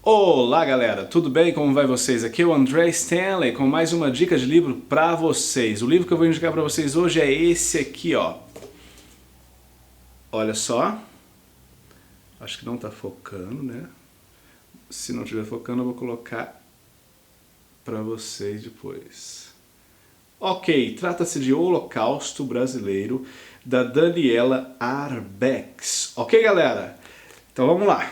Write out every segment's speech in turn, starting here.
Olá galera, tudo bem? Como vai vocês? Aqui é o André Stanley com mais uma dica de livro para vocês. O livro que eu vou indicar para vocês hoje é esse aqui, ó. Olha só. Acho que não tá focando, né? Se não estiver focando eu vou colocar para vocês depois. Ok, trata-se de Holocausto Brasileiro, da Daniela Arbex. Ok, galera? Então vamos lá.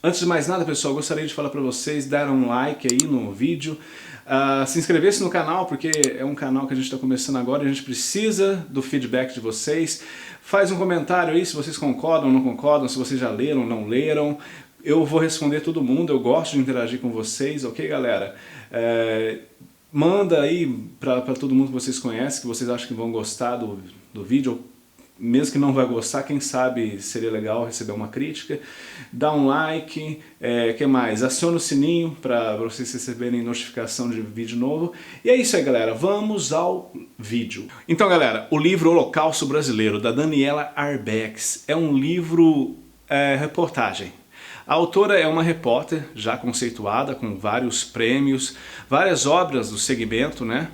Antes de mais nada, pessoal, gostaria de falar para vocês dar um like aí no vídeo, se inscrever-se no canal, porque é um canal que a gente está começando agora e a gente precisa do feedback de vocês. Faz um comentário aí se vocês concordam ou não concordam, se vocês já leram ou não leram. Eu vou responder todo mundo, eu gosto de interagir com vocês, ok, galera? Manda aí para todo mundo que vocês conhecem, que vocês acham que vão gostar do vídeo. Mesmo que não vai gostar, quem sabe seria legal receber uma crítica. Dá um like, que mais? Aciona o sininho para vocês receberem notificação de vídeo novo. E é isso aí, galera. Vamos ao vídeo. Então, galera, o livro Holocausto Brasileiro, da Daniela Arbex, é um livro reportagem. A autora é uma repórter já conceituada, com vários prêmios, várias obras do segmento, né?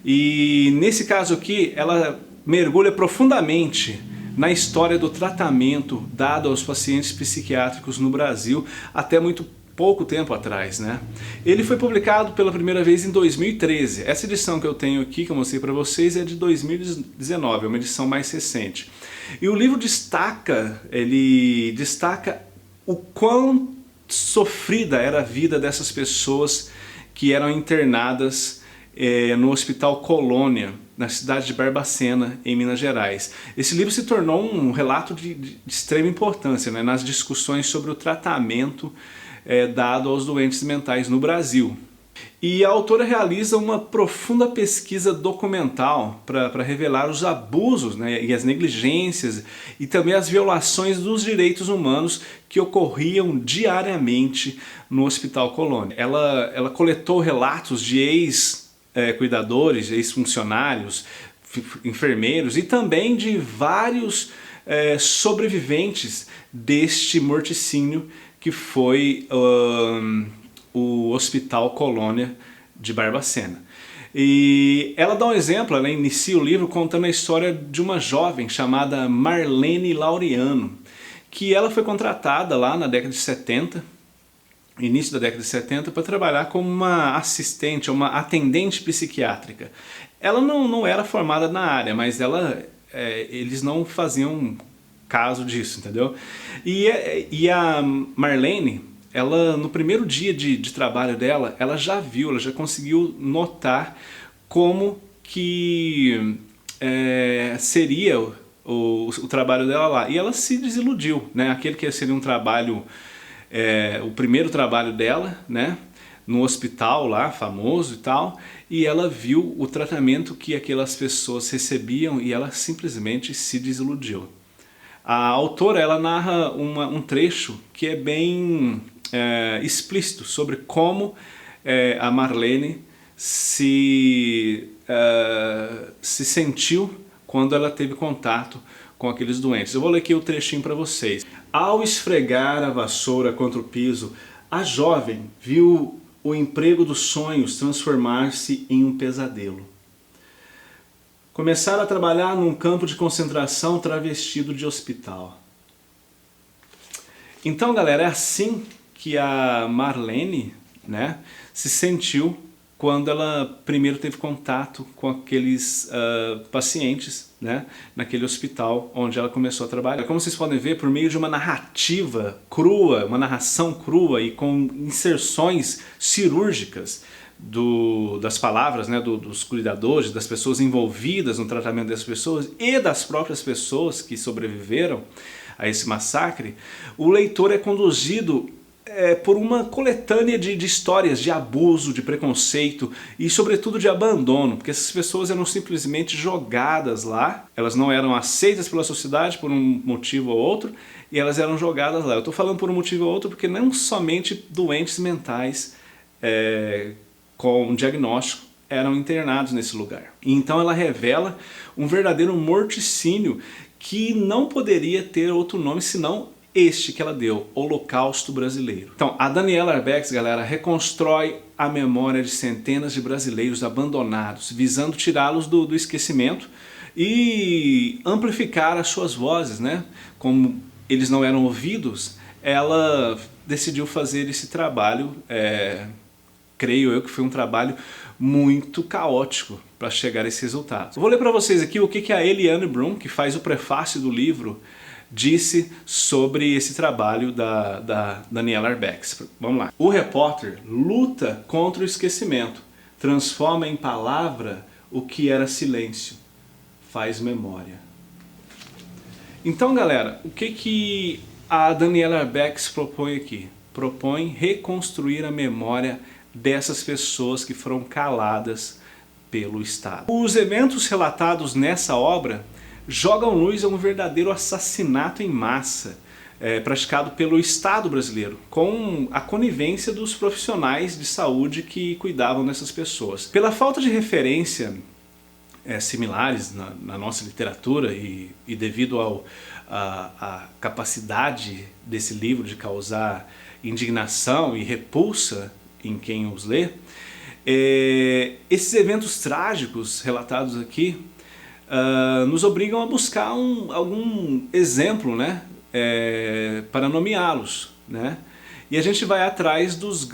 E nesse caso aqui, ela mergulha profundamente na história do tratamento dado aos pacientes psiquiátricos no Brasil até muito pouco tempo atrás, né? Ele foi publicado pela primeira vez em 2013. Essa edição que eu tenho aqui, que eu mostrei para vocês, é de 2019, é uma edição mais recente. E o livro destaca o quão sofrida era a vida dessas pessoas que eram internadas no Hospital Colônia, na cidade de Barbacena, em Minas Gerais. Esse livro se tornou um relato de extrema importância, né, nas discussões sobre o tratamento dado aos doentes mentais no Brasil. E a autora realiza uma profunda pesquisa documental para revelar os abusos, né, e as negligências e também as violações dos direitos humanos que ocorriam diariamente no Hospital Colônia. Ela coletou relatos de ex-cuidadores, ex-funcionários, enfermeiros e também de vários sobreviventes deste morticínio que foi o Hospital Colônia de Barbacena. E ela dá um exemplo, ela inicia o livro contando a história de uma jovem chamada Marlene Laureano, que ela foi contratada lá na década de 70, início da década de 70, para trabalhar como uma assistente, uma atendente psiquiátrica. Ela não era formada na área, mas eles não faziam caso disso, entendeu? E a Marlene, ela, no primeiro dia de trabalho dela, ela já conseguiu notar como que seria o trabalho dela lá. E ela se desiludiu, né? Aquele que seria um trabalho, o primeiro trabalho dela, né? No hospital lá, famoso e tal, e ela viu o tratamento que aquelas pessoas recebiam e ela simplesmente se desiludiu. A autora, ela narra um trecho que é bem explícito sobre como a Marlene se sentiu quando ela teve contato com aqueles doentes. Eu vou ler aqui o trechinho para vocês. Ao esfregar a vassoura contra o piso, a jovem viu o emprego dos sonhos transformar-se em um pesadelo. Começaram a trabalhar num campo de concentração travestido de hospital. Então, galera, é assim que a Marlene, né, se sentiu quando ela primeiro teve contato com aqueles pacientes, né, naquele hospital onde ela começou a trabalhar. Como vocês podem ver, por meio de uma narrativa crua, uma narração crua e com inserções cirúrgicas das palavras, né, dos cuidadores, das pessoas envolvidas no tratamento dessas pessoas e das próprias pessoas que sobreviveram a esse massacre, o leitor é conduzido por uma coletânea de histórias de abuso, de preconceito e sobretudo de abandono, porque essas pessoas eram simplesmente jogadas lá, elas não eram aceitas pela sociedade por um motivo ou outro, e elas eram jogadas lá. Eu estou falando por um motivo ou outro porque não somente doentes mentais com diagnóstico eram internados nesse lugar. E então ela revela um verdadeiro morticínio que não poderia ter outro nome senão este que ela deu, Holocausto Brasileiro. Então, a Daniela Arbex, galera, reconstrói a memória de centenas de brasileiros abandonados, visando tirá-los do esquecimento e amplificar as suas vozes, né? Como eles não eram ouvidos, ela decidiu fazer esse trabalho, creio eu que foi um trabalho muito caótico para chegar a esse resultado. Eu vou ler para vocês aqui o que a Eliane Brum, que faz o prefácio do livro, disse sobre esse trabalho da Daniela Arbex. Vamos lá. O repórter luta contra o esquecimento, transforma em palavra o que era silêncio, faz memória. Então, galera, o que a Daniela Arbex propõe aqui? Propõe reconstruir a memória dessas pessoas que foram caladas pelo Estado. Os eventos relatados nessa obra jogam luz a um verdadeiro assassinato em massa praticado pelo Estado brasileiro, com a conivência dos profissionais de saúde que cuidavam dessas pessoas. Pela falta de referência similares na nossa literatura e devido à capacidade desse livro de causar indignação e repulsa em quem os lê, esses eventos trágicos relatados aqui nos obrigam a buscar algum exemplo, né, para nomeá-los, né? E a gente vai atrás das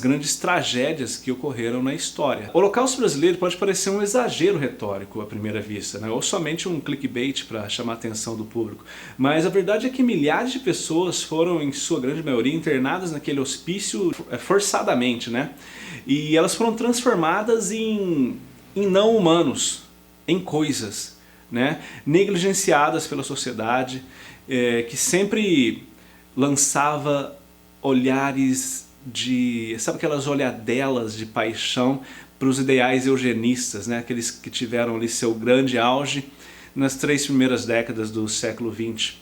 grandes tragédias que ocorreram na história. O Holocausto Brasileiro pode parecer um exagero retórico à primeira vista, né? Ou somente um clickbait para chamar a atenção do público. Mas a verdade é que milhares de pessoas foram, em sua grande maioria, internadas naquele hospício forçadamente, né? E elas foram transformadas em não humanos, em coisas, né? Negligenciadas pela sociedade, que sempre lançava olhares sabe aquelas olhadelas de paixão para os ideais eugenistas, né? Aqueles que tiveram ali seu grande auge nas 3 primeiras décadas do século XX.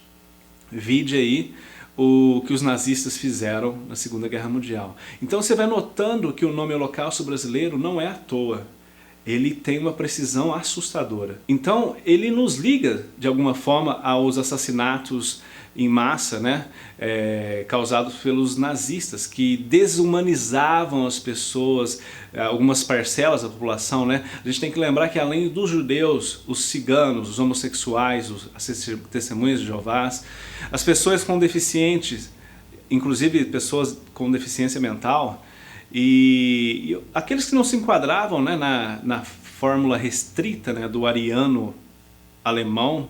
Vide aí o que os nazistas fizeram na Segunda Guerra Mundial. Então você vai notando que o nome Holocausto Brasileiro não é à toa. Ele tem uma precisão assustadora. Então ele nos liga de alguma forma aos assassinatos em massa, né, causados pelos nazistas, que desumanizavam as pessoas, algumas parcelas da população, né? A gente tem que lembrar que além dos judeus, os ciganos, os homossexuais, as testemunhas de Jeová, as pessoas com deficientes, inclusive pessoas com deficiência mental, e aqueles que não se enquadravam, né, na fórmula restrita, né, do ariano alemão,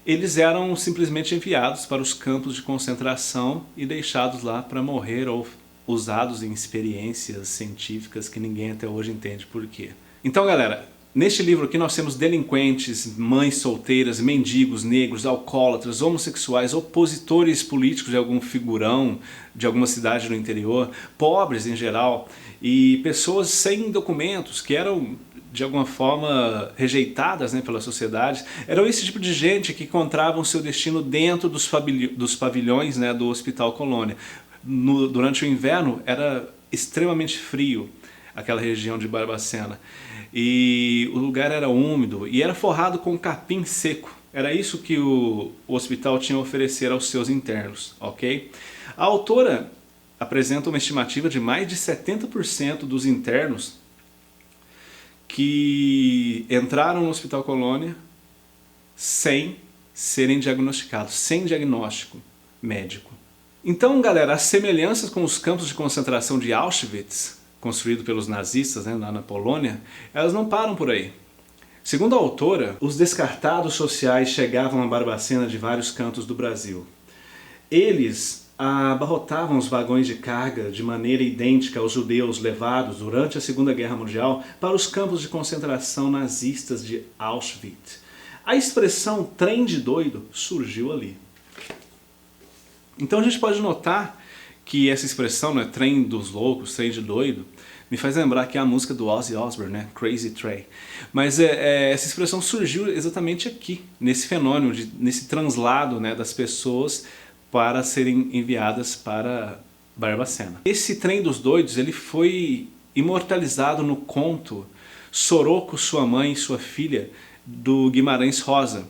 eles eram simplesmente enviados para os campos de concentração e deixados lá para morrer ou usados em experiências científicas que ninguém até hoje entende por quê. Então, galera, neste livro aqui nós temos delinquentes, mães solteiras, mendigos, negros, alcoólatras, homossexuais, opositores políticos de algum figurão de alguma cidade no interior, pobres em geral, e pessoas sem documentos que eram de alguma forma rejeitadas, né, pela sociedade. Eram esse tipo de gente que encontravam seu destino dentro dos pavilhões, né, do Hospital Colônia. Durante o inverno era extremamente frio aquela região de Barbacena, e o lugar era úmido e era forrado com capim seco. Era isso que o hospital tinha a oferecer aos seus internos, ok? A autora apresenta uma estimativa de mais de 70% dos internos que entraram no Hospital Colônia sem serem diagnosticados, sem diagnóstico médico. Então, galera, as semelhanças com os campos de concentração de Auschwitz, construído pelos nazistas, né, na Polônia, elas não param por aí. Segundo a autora, os descartados sociais chegavam a Barbacena de vários cantos do Brasil. Eles abarrotavam os vagões de carga de maneira idêntica aos judeus levados durante a Segunda Guerra Mundial para os campos de concentração nazistas de Auschwitz. A expressão trem de doido surgiu ali. Então a gente pode notar que essa expressão, né, trem dos loucos, trem de doido, me faz lembrar que é a música do Ozzy Osbourne, né, Crazy Train. Mas essa expressão surgiu exatamente aqui, nesse fenômeno, nesse translado, né, das pessoas para serem enviadas para Barbacena. Esse trem dos doidos, ele foi imortalizado no conto Soroco, Sua Mãe e Sua Filha, do Guimarães Rosa.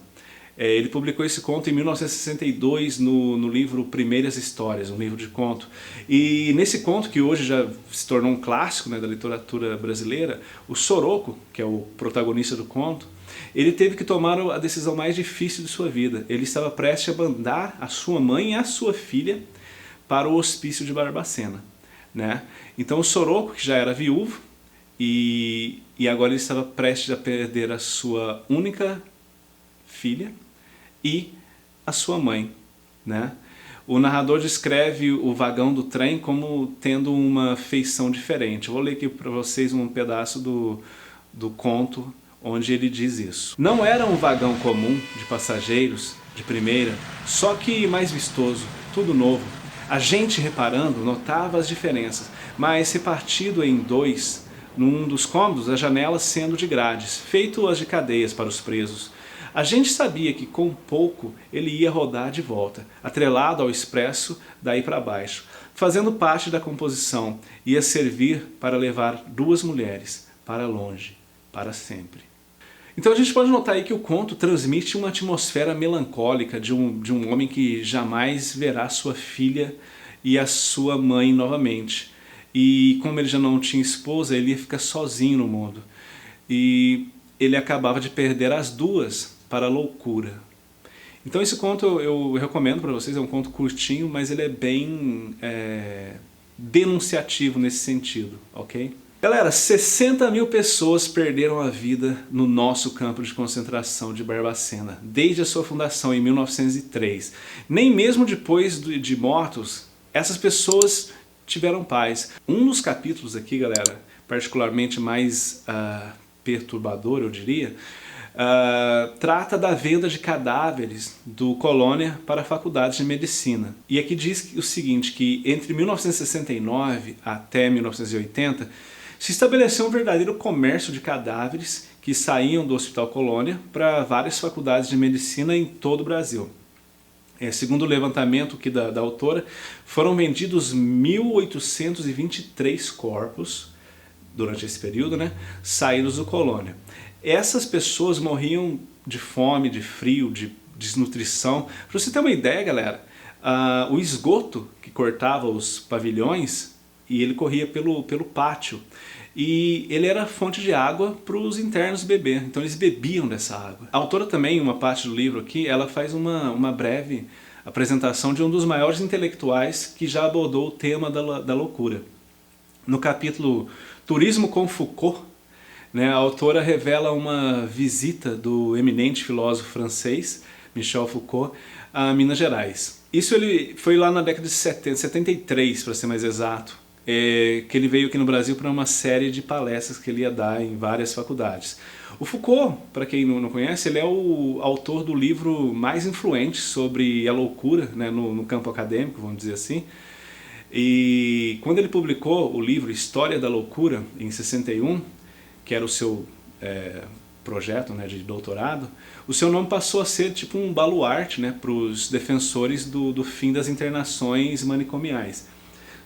Ele publicou esse conto em 1962 no livro Primeiras Histórias, um livro de conto. E nesse conto, que hoje já se tornou um clássico, né, da literatura brasileira, o Soroco, que é o protagonista do conto, ele teve que tomar a decisão mais difícil de sua vida. Ele estava prestes a mandar a sua mãe e a sua filha para o hospício de Barbacena, né? Então o Soroco, que já era viúvo, e agora ele estava prestes a perder a sua única filha e a sua mãe, né? O narrador descreve o vagão do trem como tendo uma feição diferente. Eu vou ler aqui para vocês um pedaço do conto onde ele diz isso. Não era um vagão comum de passageiros de primeira, só que mais vistoso, tudo novo. A gente, reparando, notava as diferenças, mas repartido em dois, num dos cômodos, as janelas sendo de grades, feito as de cadeias para os presos. A gente sabia que com pouco ele ia rodar de volta, atrelado ao expresso daí para baixo. Fazendo parte da composição, ia servir para levar duas mulheres para longe, para sempre. Então a gente pode notar aí que o conto transmite uma atmosfera melancólica de um homem que jamais verá sua filha e a sua mãe novamente. E como ele já não tinha esposa, ele ia ficar sozinho no mundo. E ele acabava de perder as duas para a loucura. Então esse conto eu recomendo para vocês, é um conto curtinho, mas ele é bem denunciativo nesse sentido, ok? Galera, 60 mil pessoas perderam a vida no nosso campo de concentração de Barbacena, desde a sua fundação em 1903. Nem mesmo depois de mortos, essas pessoas tiveram paz. Um dos capítulos aqui, galera, particularmente mais perturbador, eu diria, trata da venda de cadáveres do Colônia para faculdades de medicina. E aqui diz o seguinte, que entre 1969 até 1980, se estabeleceu um verdadeiro comércio de cadáveres que saíam do Hospital Colônia para várias faculdades de medicina em todo o Brasil. Segundo o levantamento aqui da autora, foram vendidos 1.823 corpos durante esse período, né, saídos do Colônia. Essas pessoas morriam de fome, de frio, de desnutrição. Para você ter uma ideia, galera, o esgoto que cortava os pavilhões, e ele corria pelo pátio, e ele era fonte de água para os internos beber, então eles bebiam dessa água. A autora também, em uma parte do livro aqui, ela faz uma breve apresentação de um dos maiores intelectuais que já abordou o tema da loucura. No capítulo Turismo com Foucault, né, a autora revela uma visita do eminente filósofo francês, Michel Foucault, a Minas Gerais. Isso ele foi lá na década de 73, para ser mais exato, que ele veio aqui no Brasil para uma série de palestras que ele ia dar em várias faculdades. O Foucault, para quem não conhece, ele é o autor do livro mais influente sobre a loucura, né, no campo acadêmico, vamos dizer assim. E quando ele publicou o livro História da Loucura, em 61, que era o seu projeto, né, de doutorado, o seu nome passou a ser tipo um baluarte, né, para os defensores do fim das internações manicomiais.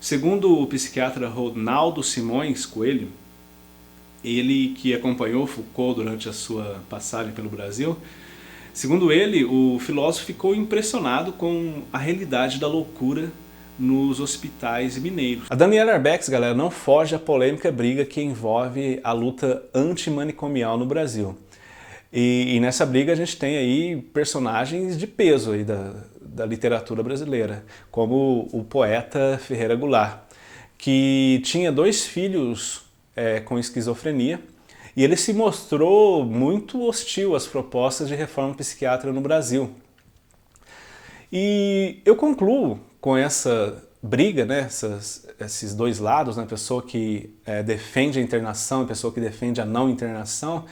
Segundo o psiquiatra Ronaldo Simões Coelho, ele que acompanhou Foucault durante a sua passagem pelo Brasil, segundo ele, o filósofo ficou impressionado com a realidade da loucura nos hospitais mineiros. A Daniela Arbex, galera, não foge à polêmica briga que envolve a luta antimanicomial no Brasil. E nessa briga a gente tem aí personagens de peso aí da literatura brasileira, como o poeta Ferreira Goulart, que tinha 2 filhos com esquizofrenia, e ele se mostrou muito hostil às propostas de reforma psiquiátrica no Brasil. E eu concluo com essa briga, né, esses dois lados, né, a pessoa que defende a internação e a pessoa que defende a não internação,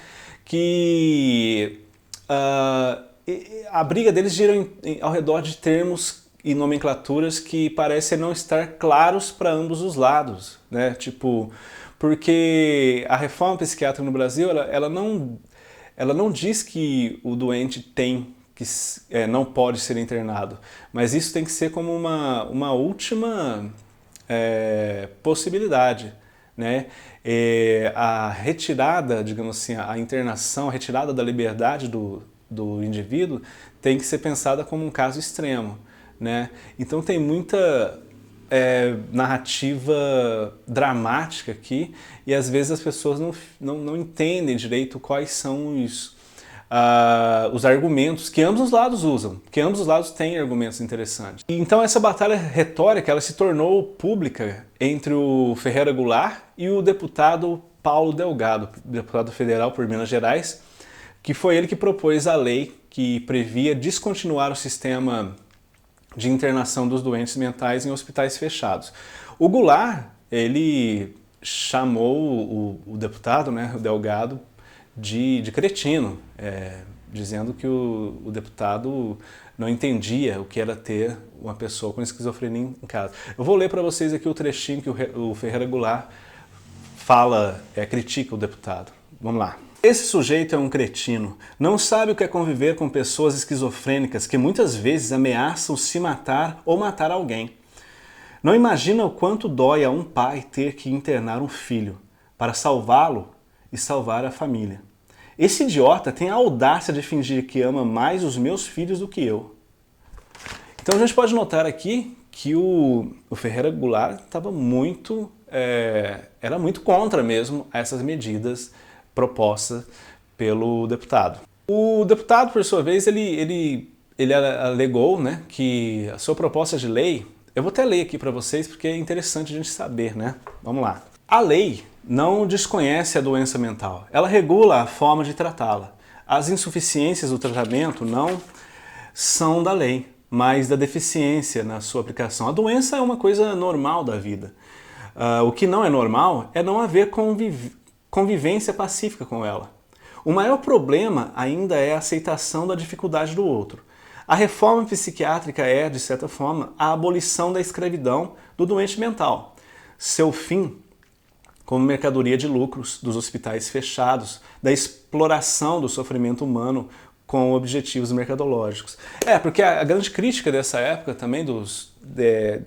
que a briga deles gira ao redor de termos e nomenclaturas que parecem não estar claros para ambos os lados, né? Tipo, porque a reforma psiquiátrica no Brasil, ela não diz que o doente não pode ser internado, mas isso tem que ser como uma última possibilidade, né? A retirada, digamos assim, a internação, a retirada da liberdade do indivíduo tem que ser pensada como um caso extremo, né? Então tem muita narrativa dramática aqui e às vezes as pessoas não entendem direito quais são os argumentos que ambos os lados usam, porque ambos os lados têm argumentos interessantes. Então essa batalha retórica ela se tornou pública entre o Ferreira Goulart e o deputado Paulo Delgado, deputado federal por Minas Gerais, que foi ele que propôs a lei que previa descontinuar o sistema de internação dos doentes mentais em hospitais fechados. O Goulart, ele chamou o deputado, né, o Delgado, de cretino, dizendo que o deputado não entendia o que era ter uma pessoa com esquizofrenia em casa. Eu vou ler para vocês aqui o trechinho que o Ferreira Goulart critica o deputado. Vamos lá. Esse sujeito é um cretino, não sabe o que é conviver com pessoas esquizofrênicas que muitas vezes ameaçam se matar ou matar alguém. Não imagina o quanto dói a um pai ter que internar um filho para salvá-lo e salvar a família. Esse idiota tem a audácia de fingir que ama mais os meus filhos do que eu. Então a gente pode notar aqui que o Ferreira Goulart estava era muito contra mesmo essas medidas propostas pelo deputado. O deputado, por sua vez, ele alegou, né, que a sua proposta de lei, eu vou até ler aqui para vocês porque é interessante a gente saber, né? Vamos lá. A lei não desconhece a doença mental, ela regula a forma de tratá-la. As insuficiências do tratamento não são da lei, mas da deficiência na sua aplicação. A doença é uma coisa normal da vida. O que não é normal é não haver convivência pacífica com ela. O maior problema ainda é a aceitação da dificuldade do outro. A reforma psiquiátrica é, de certa forma, a abolição da escravidão do doente mental. Seu fim como mercadoria de lucros dos hospitais fechados, da exploração do sofrimento humano com objetivos mercadológicos. Porque a grande crítica dessa época também do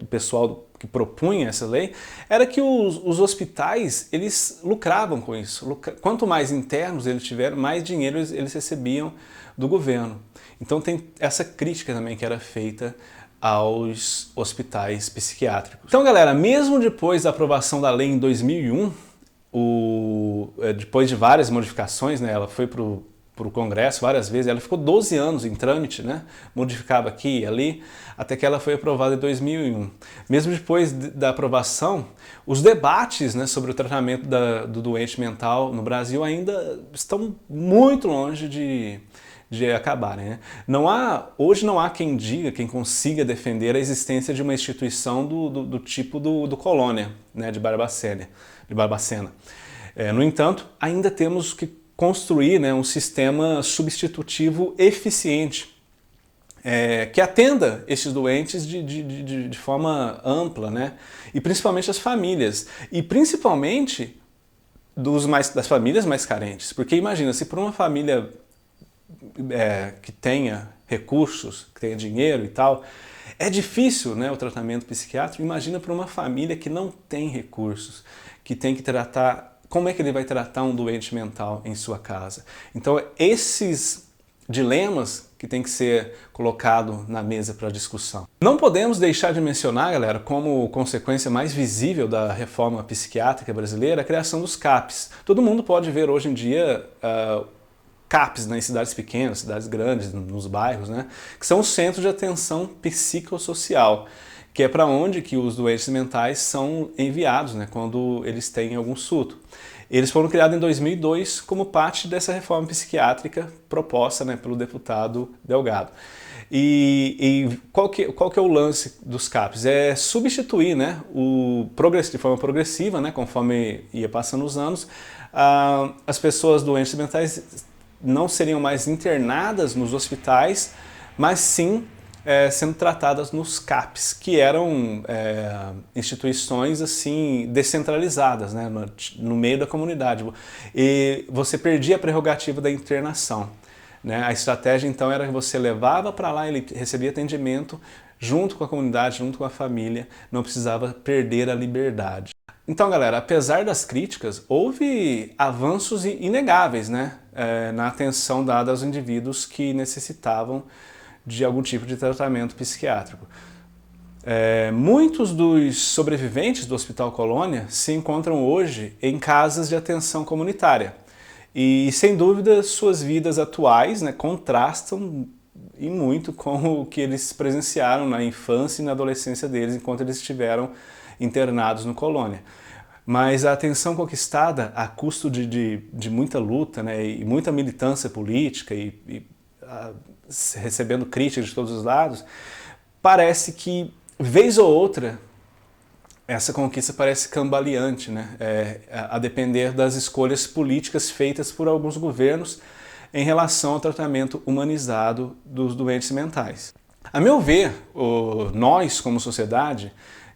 pessoal que propunha essa lei era que os hospitais eles lucravam com isso. Quanto mais internos eles tiveram, mais dinheiro eles recebiam do governo. Então tem essa crítica também que era feita aos hospitais psiquiátricos. Então, galera, mesmo depois da aprovação da lei em 2001, depois de várias modificações, né, ela foi para o Congresso várias vezes, ela ficou 12 anos em trâmite, né, modificava aqui e ali, até que ela foi aprovada em 2001. Mesmo depois da aprovação, os debates, né, sobre o tratamento do doente mental no Brasil ainda estão muito longe de acabarem, né? Hoje não há quem diga, quem consiga defender a existência de uma instituição do tipo do Colônia, né, de Barbacena. No entanto, ainda temos que construir, né, um sistema substitutivo eficiente que atenda esses doentes de forma ampla, né? E principalmente as famílias, e principalmente das famílias mais carentes, porque imagina, se para uma família que tenha recursos, que tenha dinheiro e tal, é difícil, né, o tratamento psiquiátrico. Imagina para uma família que não tem recursos, que tem que tratar, como é que ele vai tratar um doente mental em sua casa? Então esses dilemas que tem que ser colocado na mesa para discussão. Não podemos deixar de mencionar, galera, como consequência mais visível da reforma psiquiátrica brasileira, a criação dos CAPs. Todo mundo pode ver hoje em dia CAPs, né, em cidades pequenas, cidades grandes, nos bairros, né, que são os centros de atenção psicossocial, que é para onde que os doentes mentais são enviados, né, quando eles têm algum surto. Eles foram criados em 2002 como parte dessa reforma psiquiátrica proposta, né, pelo deputado Delgado. E qual que é o lance dos CAPs? É substituir, né, de forma progressiva, né, conforme ia passando os anos, as pessoas doentes mentais não seriam mais internadas nos hospitais, mas sim sendo tratadas nos CAPs, que eram instituições assim descentralizadas, né, no meio da comunidade. E você perdia a prerrogativa da internação, né? A estratégia então era que você levava para lá, ele recebia atendimento junto com a comunidade, junto com a família, não precisava perder a liberdade. Então, galera, apesar das críticas, houve avanços inegáveis, né, na atenção dada aos indivíduos que necessitavam de algum tipo de tratamento psiquiátrico. Muitos dos sobreviventes do Hospital Colônia se encontram hoje em casas de atenção comunitária. E, sem dúvida, suas vidas atuais, né, contrastam e muito com o que eles presenciaram na infância e na adolescência deles enquanto eles estiveram internados no Colônia. Mas a atenção conquistada a custo de muita luta, né, e muita militância política recebendo críticas de todos os lados, parece que, vez ou outra, essa conquista parece cambaleante, né, a depender das escolhas políticas feitas por alguns governos em relação ao tratamento humanizado dos doentes mentais. A meu ver, nós, como sociedade,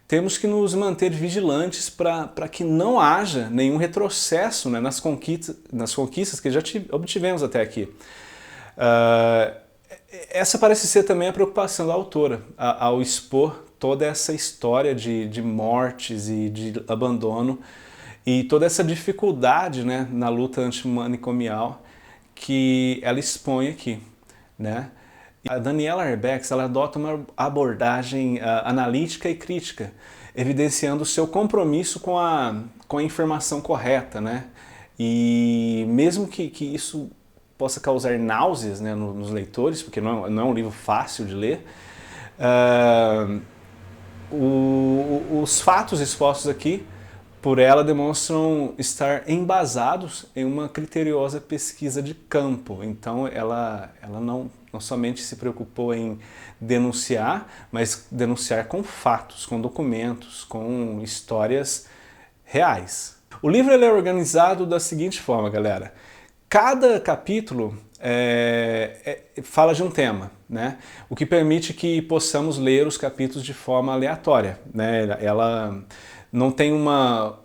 temos que nos manter vigilantes para que não haja nenhum retrocesso, né, nas conquistas que já obtivemos até aqui. Essa parece ser também a preocupação da autora, ao expor toda essa história de mortes e de abandono e toda essa dificuldade, né, na luta antimanicomial que ela expõe aqui, né? A Daniela Arbex, ela adota uma abordagem analítica e crítica, evidenciando o seu compromisso com a informação correta, né? E mesmo que isso possa causar náuseas, né, nos leitores, porque não é um livro fácil de ler, os fatos expostos aqui por ela demonstram estar embasados em uma criteriosa pesquisa de campo. Então ela não somente se preocupou em denunciar, mas denunciar com fatos, com documentos, com histórias reais. O livro ele é organizado da seguinte forma, galera. Cada capítulo fala de um tema, né? O que permite que possamos ler os capítulos de forma aleatória, né? Ela não tem uma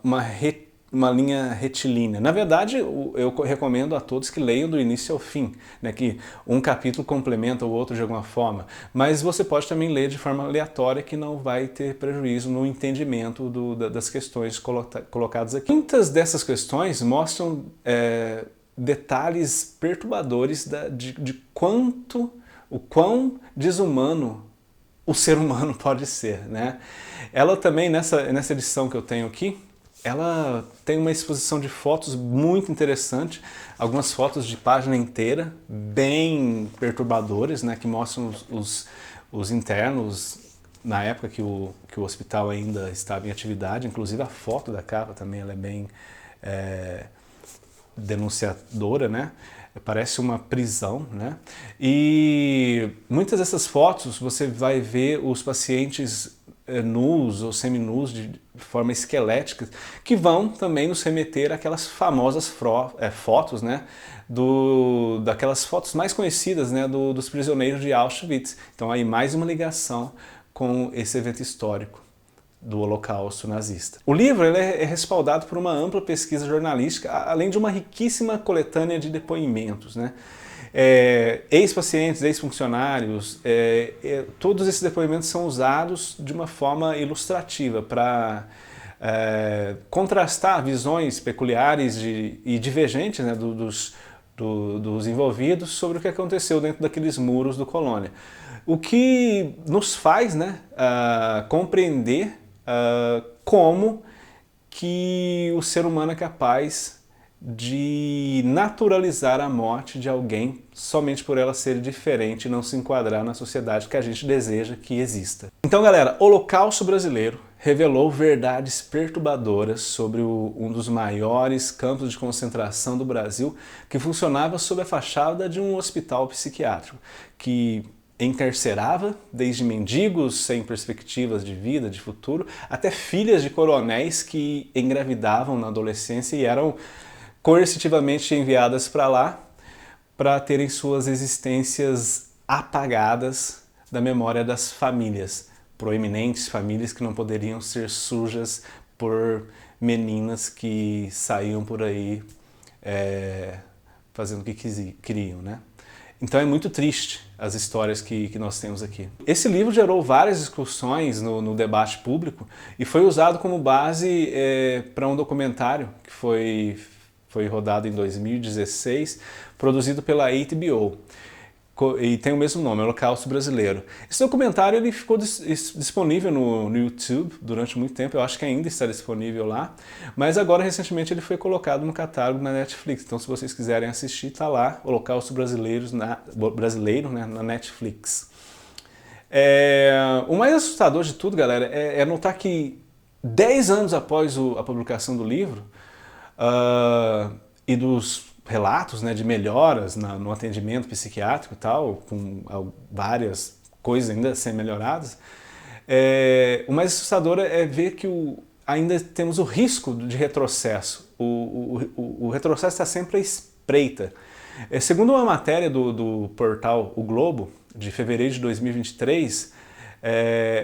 linha retilínea. Na verdade, eu recomendo a todos que leiam do início ao fim, né? Que um capítulo complementa o outro de alguma forma, mas você pode também ler de forma aleatória que não vai ter prejuízo no entendimento das questões colocadas aqui. Muitas dessas questões mostram detalhes perturbadores de o quão desumano o ser humano pode ser, né? Ela também, nessa edição que eu tenho aqui, ela tem uma exposição de fotos muito interessante, algumas fotos de página inteira, bem perturbadoras, né, que mostram os internos na época que o hospital ainda estava em atividade. Inclusive a foto da capa também ela é bem denunciadora, né? Parece uma prisão, né? E muitas dessas fotos você vai ver os pacientes nus ou seminus de forma esquelética, que vão também nos remeter àquelas famosas fotos, né? Daquelas fotos mais conhecidas, né? Dos prisioneiros de Auschwitz. Então aí mais uma ligação com esse evento histórico do Holocausto nazista. O livro ele é respaldado por uma ampla pesquisa jornalística, além de uma riquíssima coletânea de depoimentos, né? Ex-pacientes, ex-funcionários, todos esses depoimentos são usados de uma forma ilustrativa para contrastar visões peculiares e divergentes, né, dos envolvidos sobre o que aconteceu dentro daqueles muros do Colônia. O que nos faz, né, compreender como que o ser humano é capaz de naturalizar a morte de alguém somente por ela ser diferente e não se enquadrar na sociedade que a gente deseja que exista. Então, galera, o Holocausto Brasileiro revelou verdades perturbadoras sobre um dos maiores campos de concentração do Brasil, que funcionava sob a fachada de um hospital psiquiátrico, que encarcerava desde mendigos sem perspectivas de vida, de futuro, até filhas de coronéis que engravidavam na adolescência e eram coercitivamente enviadas para lá para terem suas existências apagadas da memória das famílias, proeminentes famílias que não poderiam ser sujas por meninas que saíam por aí fazendo o que queriam, né? Então é muito triste as histórias que nós temos aqui. Esse livro gerou várias discussões no debate público e foi usado como base para um documentário que foi rodado em 2016, produzido pela HBO. E tem o mesmo nome, Holocausto Brasileiro. Esse documentário ele ficou disponível no YouTube durante muito tempo, eu acho que ainda está disponível lá, mas agora recentemente ele foi colocado no catálogo na Netflix, então se vocês quiserem assistir, está lá, Holocausto Brasileiro, né, na Netflix. O mais assustador de tudo, galera, é notar que 10 anos após a publicação do livro e dos relatos, né, de melhoras no atendimento psiquiátrico e tal, com várias coisas ainda a serem melhoradas, o mais assustador é ver que ainda temos o risco de retrocesso. O retrocesso está sempre à espreita. Segundo uma matéria do portal O Globo, de fevereiro de 2023,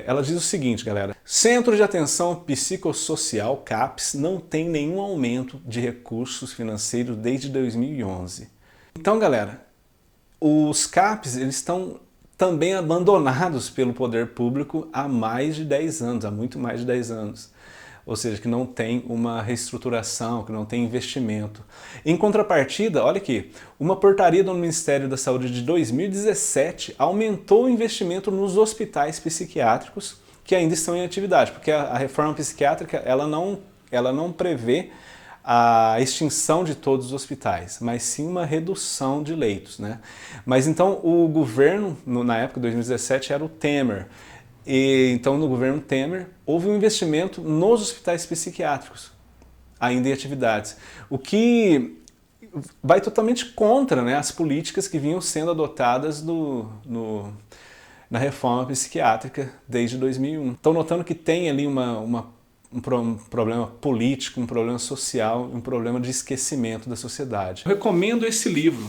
ela diz o seguinte, galera: Centro de Atenção Psicossocial, CAPS, não tem nenhum aumento de recursos financeiros desde 2011. Então, galera, os CAPS eles estão também abandonados pelo poder público há mais de 10 anos, há muito mais de 10 anos. Ou seja, que não tem uma reestruturação, que não tem investimento. Em contrapartida, olha aqui, uma portaria do Ministério da Saúde de 2017 aumentou o investimento nos hospitais psiquiátricos que ainda estão em atividade, porque a reforma psiquiátrica ela não prevê a extinção de todos os hospitais, mas sim uma redução de leitos, né? Mas então o governo, na época de 2017, era o Temer. Então, no governo Temer, houve um investimento nos hospitais psiquiátricos, ainda em atividades, o que vai totalmente contra, né, as políticas que vinham sendo adotadas na reforma psiquiátrica desde 2001. Estão notando que tem ali um problema político, um problema social, um problema de esquecimento da sociedade. Eu recomendo esse livro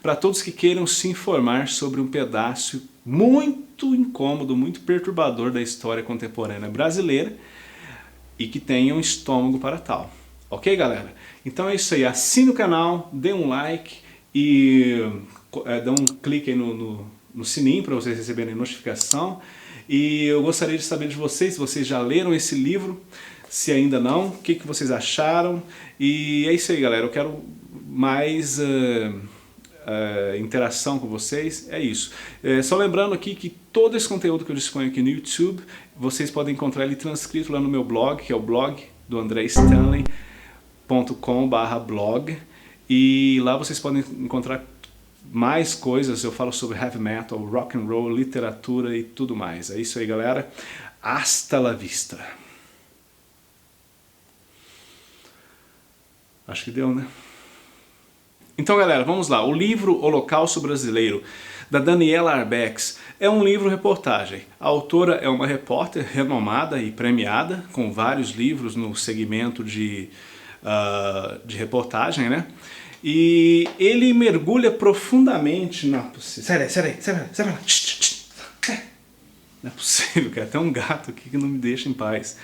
para todos que queiram se informar sobre um pedaço muito incômodo, muito perturbador da história contemporânea brasileira e que tenham estômago para tal. Ok, galera? Então é isso aí. Assine o canal, dê um like e dê um clique aí no sininho para vocês receberem notificação. E eu gostaria de saber de vocês, se vocês já leram esse livro, se ainda não, o que vocês acharam. E é isso aí, galera. Eu quero mais interação com vocês, é isso. Só lembrando aqui que todo esse conteúdo que eu disponho aqui no YouTube, vocês podem encontrar ele transcrito lá no meu blog, que é o blog do andrestanley.com/blog, e lá vocês podem encontrar mais coisas. Eu falo sobre heavy metal, rock and roll, literatura e tudo mais. É isso aí, galera. Hasta la vista. Acho que deu, né? Então, galera, vamos lá. O livro Holocausto Brasileiro, da Daniela Arbex, é um livro-reportagem. A autora é uma repórter renomada e premiada, com vários livros no segmento de reportagem, né? E ele mergulha profundamente na... Sai daí, sai pra lá. Não é possível, cara. Tem um gato aqui que não me deixa em paz.